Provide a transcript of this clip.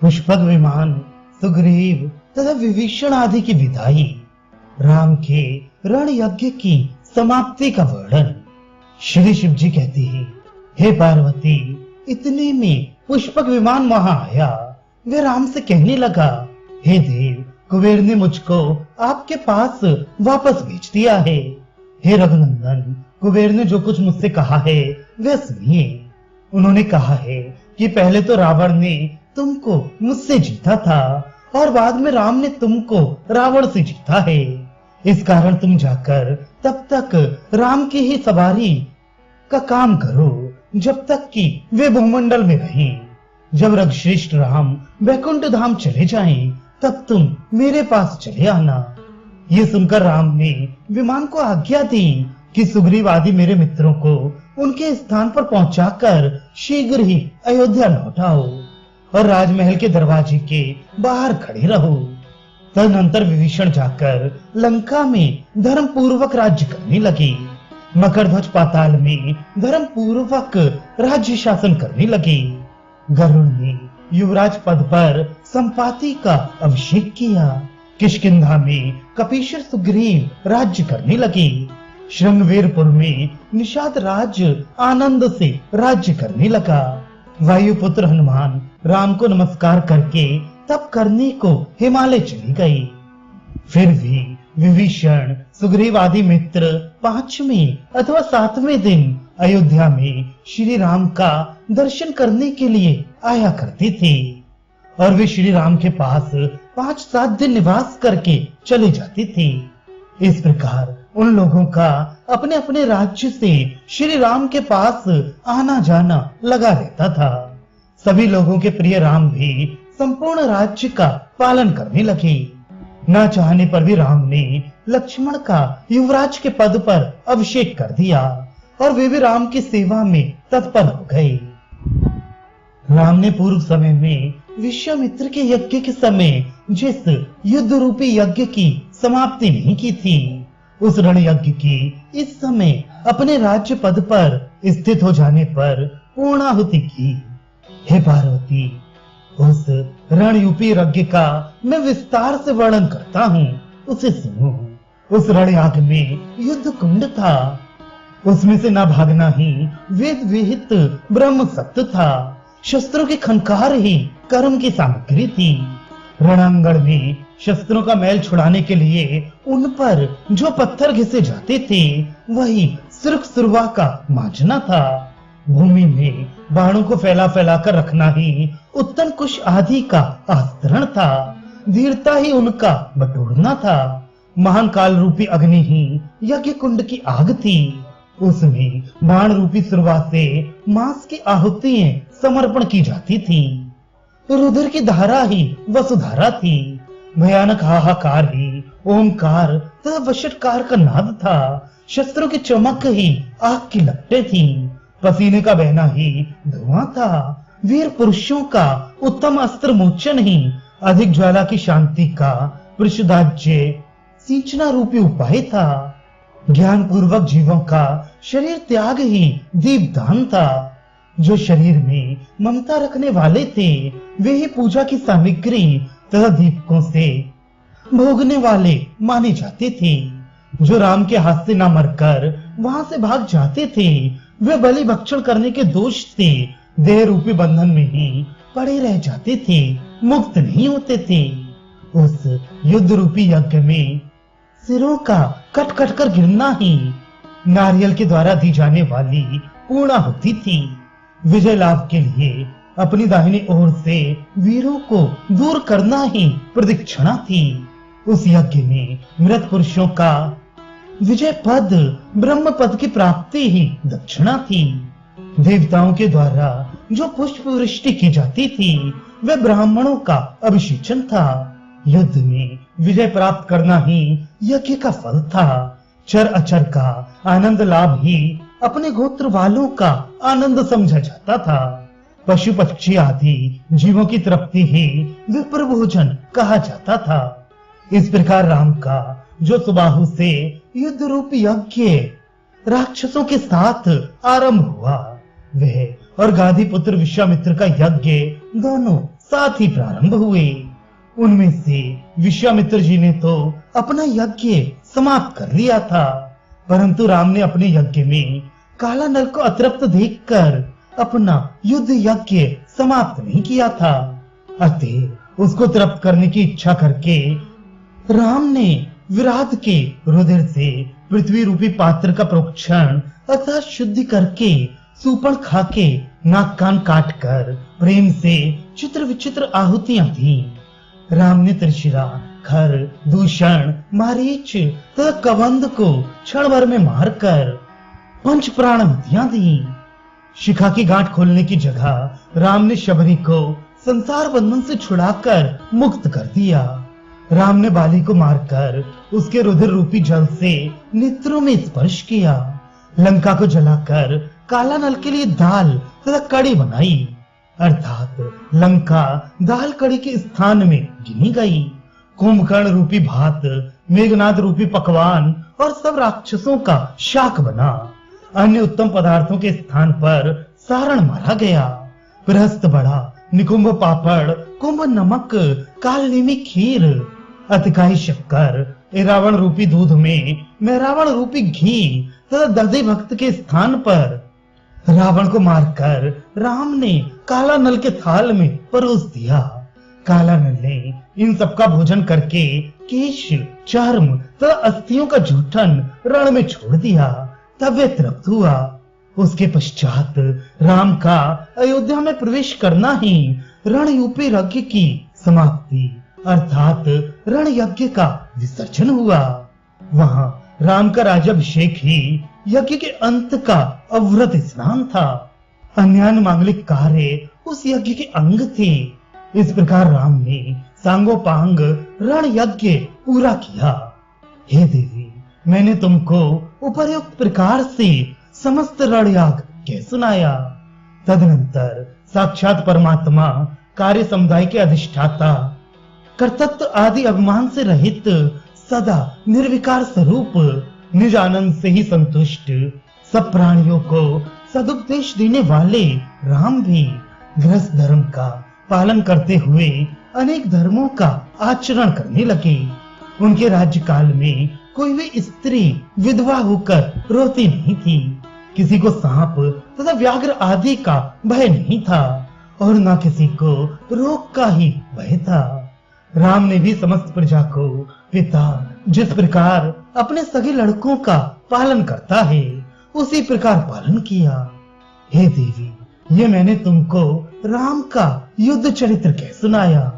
पुष्पक विमान, सुग्रीव तथा विभीषण आदि की विदाई, राम के रण यज्ञ की समाप्ति का वर्णन। श्री शिव जी कहते हैं, हे पार्वती, इतने में पुष्पक विमान वहां आया। वे राम से कहने लगा, हे देव, कुबेर ने मुझको आपके पास वापस भेज दिया है। हे रघुनंदन, कुबेर ने जो कुछ मुझसे कहा है वह सुनिए। उन्होंने कहा है कि पहले तो रावण ने तुमको मुझसे जीता था और बाद में राम ने तुमको रावण से जीता है। इस कारण तुम जाकर तब तक राम की ही सवारी का काम करो जब तक कि वे भूमंडल में रहें। जब रघुश्रेष्ठ राम वैकुंठ धाम चले जाएं, तब तुम मेरे पास चले आना। ये सुनकर राम ने विमान को आज्ञा दी कि सुग्रीव आदि मेरे मित्रों को उनके स्थान पर पहुंचाकर शीघ्र ही अयोध्या लौटाओ और राजमहल के दरवाजे के बाहर खड़े रहो। तदनंतर विभीषण जाकर लंका में धर्म पूर्वक राज्य करने लगे। मकरध्वज पाताल में धर्म पूर्वक राज्य शासन करने लगे। गरुड़ ने युवराज पद पर संपाति का अभिषेक किया। किष्किंधा में कपीशर सुग्रीव राज्य करने लगे। श्रृंगवेरपुर में निषाद राज आनंद से राज्य करने लगा। वायुपुत्र हनुमान राम को नमस्कार करके तप करने को हिमालय चली गई। फिर भी विभीषण, सुग्रीव आदि मित्र 5वें अथवा 7वें दिन अयोध्या में श्री राम का दर्शन करने के लिए आया करते थे और वे श्री राम के पास 5-7 दिन निवास करके चले जाते थे। इस प्रकार उन लोगों का अपने अपने राज्य से श्री राम के पास आना जाना लगा रहता था। सभी लोगों के प्रिय राम भी संपूर्ण राज्य का पालन करने लगे। न चाहने पर भी राम ने लक्ष्मण का युवराज के पद पर अभिषेक कर दिया और वे भी राम की सेवा में तत्पर हो गए। राम ने पूर्व समय में विश्वामित्र के यज्ञ के समय जिस युद्ध रूपी यज्ञ की समाप्ति नहीं की थी, उस रण यज्ञ की इस समय अपने राज्य पद पर स्थित हो जाने पर पूर्णाहुति की। हे पार्वती, उस रण यूपी यज्ञ का मैं विस्तार से वर्णन करता हूँ, उसे सुनो। उस रण याग में युद्ध कुंड था। उसमें से न भागना ही वेद विहित ब्रह्म सत्य था। शस्त्रों की खनकार ही कर्म की सामग्री थी। रणांगण में शस्त्रों का मैल छुड़ाने के लिए उन पर जो पत्थर घिसे जाते थे वही सुर्ख सुरवा का मांझना था। भूमि में बाणों को फैला फैला कर रखना ही उत्तम कुश आदि का आस्तरण था। धीरता ही उनका बटोरना था। महान काल रूपी अग्नि ही यज्ञ कुंड की आग थी। उसमें बाण रूपी सुरवा से मांस की आहुतियां समर्पण की जाती थी। रुधिर की धारा ही वसुधारा थी। भयानक हाहाकार ही ओमकार तथा वषटकार का नाद था। शस्त्रों की चमक ही आग की लपटें थी। पसीने का बहना ही धुआं था। वीर पुरुषों का उत्तम अस्त्र मोचन ही अधिक ज्वाला की शांति का परिशुद्धाज्य सींचना रूपी उपाय था। ज्ञान पूर्वक जीवों का शरीर त्याग ही दीपदान था। जो शरीर में ममता रखने वाले थे वे ही पूजा की सामग्री तथा दीपकों से भोगने वाले माने जाते थे। जो राम के हाथ से न मरकर वहां से भाग जाते थे वे बलि भक्षण करने के दोष से देह रूपी बंधन में ही पड़े रह जाते थे, मुक्त नहीं होते थे। उस युद्ध रूपी यज्ञ में सिरों का कट कट कर गिरना ही नारियल के द्वारा दी जाने वाली पूर्णाहुति थी। विजय लाभ के लिए अपनी दाहिनी ओर से वीरों को दूर करना ही प्रदक्षिणा थी। उस यज्ञ में मृत पुरुषों का विजय पद ब्रह्म पद की प्राप्ति ही दक्षिणा थी। देवताओं के द्वारा जो पुष्प वृष्टि की जाती थी वह ब्राह्मणों का अभिषेचन था। युद्ध में विजय प्राप्त करना ही यज्ञ का फल था। चर अचर का आनंद लाभ ही अपने गोत्र वालों का आनंद समझा जाता था। पशु पक्षी आदि जीवों की तृप्ति ही विप्र भोजन कहा जाता था। इस प्रकार राम का जो सुबाहु से युद्ध रूपी यज्ञ राक्षसों के साथ आरंभ हुआ, वह और गाधी पुत्र विश्वामित्र का यज्ञ दोनों साथ ही प्रारंभ हुए। उनमें से विश्वामित्र जी ने तो अपना यज्ञ समाप्त कर लिया था, परंतु राम ने अपने यज्ञ में काला नल को अतृप्त देखकर अपना युद्ध यज्ञ समाप्त नहीं किया था। अतः उसको तृप्त करने की इच्छा करके राम ने विराट के रुधिर से पृथ्वी रूपी पात्र का प्रोक्षण अर्थात शुद्धि करके सूपन खाके नाक कान काट कर प्रेम से चित्र विचित्र आहुतियां दी। राम ने त्रिशिरा, खर, दूषण, मारीच तथा कबंध को क्षण भर में मारकर पंच प्राणाहुतियां दी। शिखा की गांठ खोलने की जगह राम ने शबरी को संसार बंधन से छुड़ाकर मुक्त कर दिया। राम ने बाली को मारकर उसके रुधिर रूपी जल से नेत्रों में स्पर्श किया। लंका को जलाकर काला नल के लिए दाल तथा कड़ी बनाई, अर्थात लंका दाल कड़ी के स्थान में गिनी गई। कुंभकर्ण रूपी भात, मेघनाद रूपी पकवान और सब राक्षसों का शाक बना। अन्य उत्तम पदार्थों के स्थान पर सारण मारा गया। प्रहस्त बड़ा, निकुंभ पापड़, कुंभ नमक, कालनेमी खीर, अतिकाई शक्कर, रावण रूपी दूध में मेरावण रूपी घी तथा दधे भक्त के स्थान पर रावण को मारकर राम ने काला नल के थाल में परोस दिया। काला नल ने इन सबका भोजन करके केश, चर्म तथा अस्थियों का जूठन रण में छोड़ दिया। तब वे तृप्त हुआ। उसके पश्चात राम का अयोध्या में प्रवेश करना ही रणयूपी यज्ञ की समाप्ति अर्थात रण यज्ञ का विसर्जन हुआ। वहां राम का राज्याभिषेक ही यज्ञ के अंत का अव्रत स्नान था। अन्य मांगलिक कार्य उस यज्ञ के अंग थे। इस प्रकार राम ने सांगोपांग रण यज्ञ पूरा किया। हे देवी, मैंने तुमको उपर्युक्त प्रकार से समस्त रण याग कह सुनाया। तदनंतर साक्षात परमात्मा कार्य समुदाय के अधिष्ठाता, कर्तृत्व आदि अभिमान से रहित, सदा निर्विकार स्वरूप, निज आनंद से ही संतुष्ट, सब प्राणियों को सदुपदेश देने वाले राम भी गृहस्थ धर्म का पालन करते हुए अनेक धर्मों का आचरण करने लगे। उनके राज्य काल में कोई भी स्त्री विधवा होकर रोती नहीं थी। किसी को सांप तथा व्याघ्र आदि का भय नहीं था और न किसी को रोग का ही भय था। राम ने भी समस्त प्रजा को पिता जिस प्रकार अपने सगे लड़कों का पालन करता है उसी प्रकार पालन किया। हे देवी, ये मैंने तुमको राम का युद्ध चरित्र कह सुनाया।